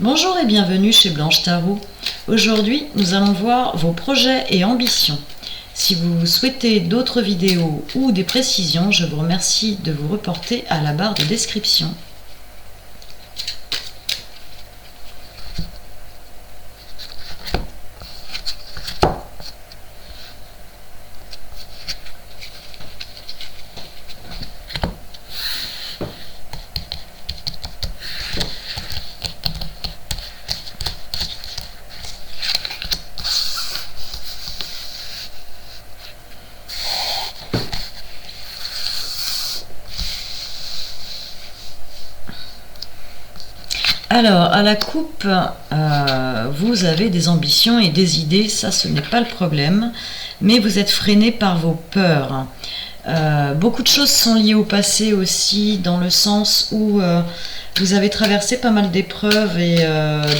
Bonjour et bienvenue chez Blanche Tarot. Aujourd'hui, nous allons voir vos projets et ambitions. Si vous souhaitez d'autres vidéos ou des précisions, je vous remercie de vous reporter à la barre de description. Alors, à la coupe, vous avez des ambitions et des idées, ça ce n'est pas le problème, mais vous êtes freiné par vos peurs. Beaucoup de choses sont liées au passé aussi, dans le sens où vous avez traversé pas mal d'épreuves et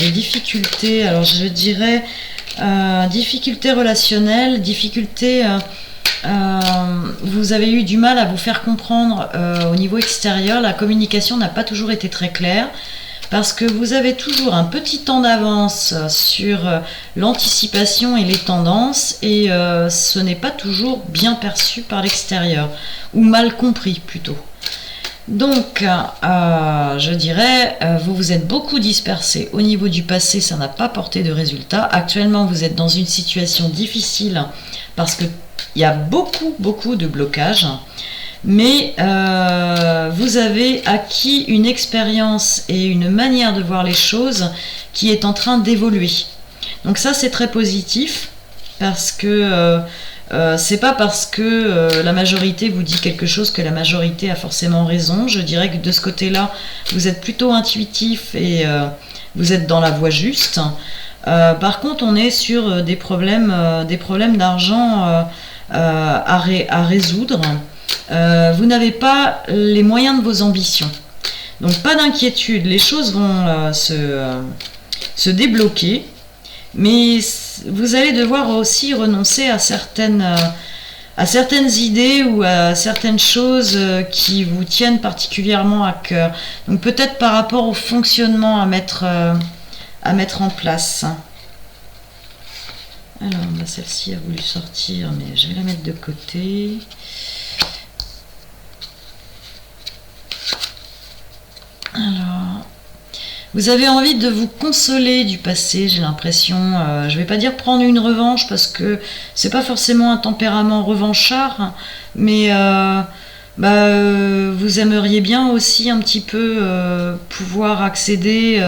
des difficultés. Alors je dirais difficultés relationnelles, difficultés... vous avez eu du mal à vous faire comprendre au niveau extérieur, la communication n'a pas toujours été très claire. Parce que vous avez toujours un petit temps d'avance sur l'anticipation et les tendances et ce n'est pas toujours bien perçu par l'extérieur, ou mal compris plutôt. Donc, je dirais, vous vous êtes beaucoup dispersé. Au niveau du passé, ça n'a pas porté de résultat. Actuellement, vous êtes dans une situation difficile parce qu'il y a beaucoup de blocages. Mais vous avez acquis une expérience et une manière de voir les choses qui est en train d'évoluer. Donc ça c'est très positif parce que c'est pas parce que la majorité vous dit quelque chose que la majorité a forcément raison. Je dirais que de ce côté-là, vous êtes plutôt intuitif et vous êtes dans la voie juste. Par contre, on est sur des problèmes d'argent à résoudre. Vous n'avez pas les moyens de vos ambitions. Donc pas d'inquiétude, les choses vont se débloquer, mais vous allez devoir aussi renoncer à certaines idées ou à certaines choses qui vous tiennent particulièrement à cœur. Donc peut-être par rapport au fonctionnement à mettre en place. Alors celle-ci a voulu sortir, mais je vais la mettre de côté. Alors, vous avez envie de vous consoler du passé, j'ai l'impression. Je ne vais pas dire prendre une revanche parce que c'est pas forcément un tempérament revanchard, mais vous aimeriez bien aussi un petit peu pouvoir accéder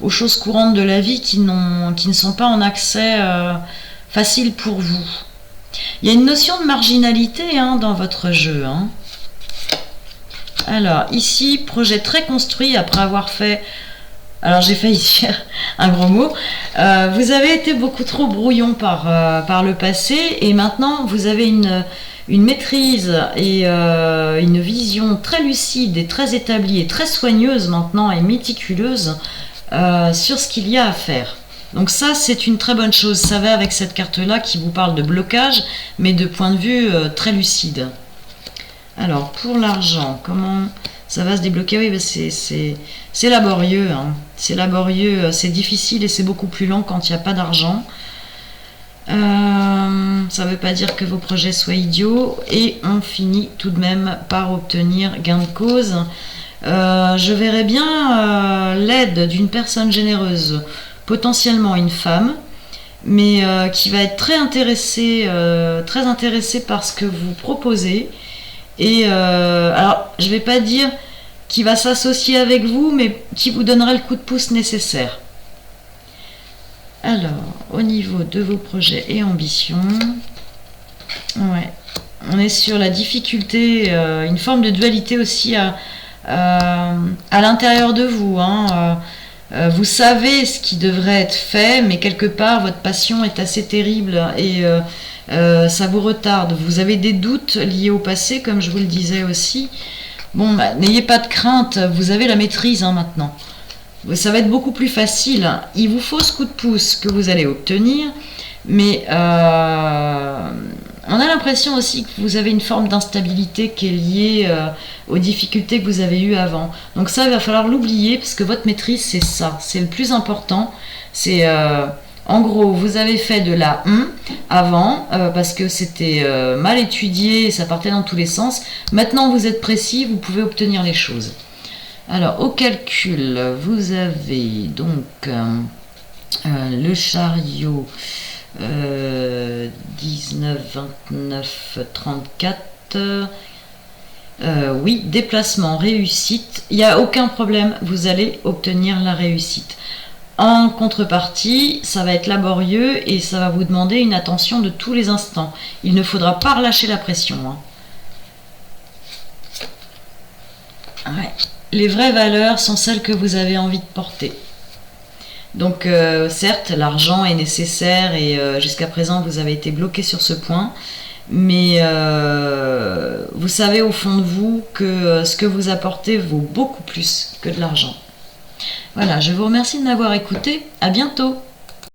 aux choses courantes de la vie qui ne sont pas en accès facile pour vous. Il y a une notion de marginalité dans votre jeu. Alors, ici, projet très construit après avoir fait... Alors, j'ai failli dire un gros mot. Vous avez été beaucoup trop brouillon par le passé et maintenant, vous avez une maîtrise et une vision très lucide et très établie et très soigneuse maintenant et méticuleuse sur ce qu'il y a à faire. Donc ça, c'est une très bonne chose. Ça va avec cette carte-là qui vous parle de blocage, mais de point de vue très lucide. Alors, pour l'argent, comment ça va se débloquer? Oui, c'est laborieux. C'est laborieux, c'est difficile et c'est beaucoup plus lent quand il n'y a pas d'argent. Ça ne veut pas dire que vos projets soient idiots. Et on finit tout de même par obtenir gain de cause. Je verrais bien l'aide d'une personne généreuse, potentiellement une femme, mais qui va être très intéressée par ce que vous proposez. Et alors, je ne vais pas dire qui va s'associer avec vous, mais qui vous donnera le coup de pouce nécessaire. Alors, au niveau de vos projets et ambitions, ouais, on est sur la difficulté, une forme de dualité aussi à l'intérieur de vous. Vous savez ce qui devrait être fait, mais quelque part, votre passion est assez terrible et... ça vous retarde, vous avez des doutes liés au passé, comme je vous le disais aussi. Bon, n'ayez pas de crainte, vous avez la maîtrise maintenant. Ça va être beaucoup plus facile. Il vous faut ce coup de pouce que vous allez obtenir, mais On a l'impression aussi que vous avez une forme d'instabilité qui est liée aux difficultés que vous avez eues avant. Donc ça, il va falloir l'oublier parce que votre maîtrise, c'est ça. C'est le plus important. C'est en gros, vous avez fait de la avant parce que c'était mal étudié et ça partait dans tous les sens. Maintenant, vous êtes précis, vous pouvez obtenir les choses. Alors, au calcul, vous avez donc le chariot 19, 29, 34. Oui, déplacement, réussite. Il n'y a aucun problème, vous allez obtenir la réussite. En contrepartie, ça va être laborieux et ça va vous demander une attention de tous les instants. Il ne faudra pas relâcher la pression. Ouais. Les vraies valeurs sont celles que vous avez envie de porter. Donc certes, l'argent est nécessaire et jusqu'à présent, vous avez été bloqué sur ce point. Mais vous savez au fond de vous que ce que vous apportez vaut beaucoup plus que de l'argent. Voilà, je vous remercie de m'avoir écouté. À bientôt.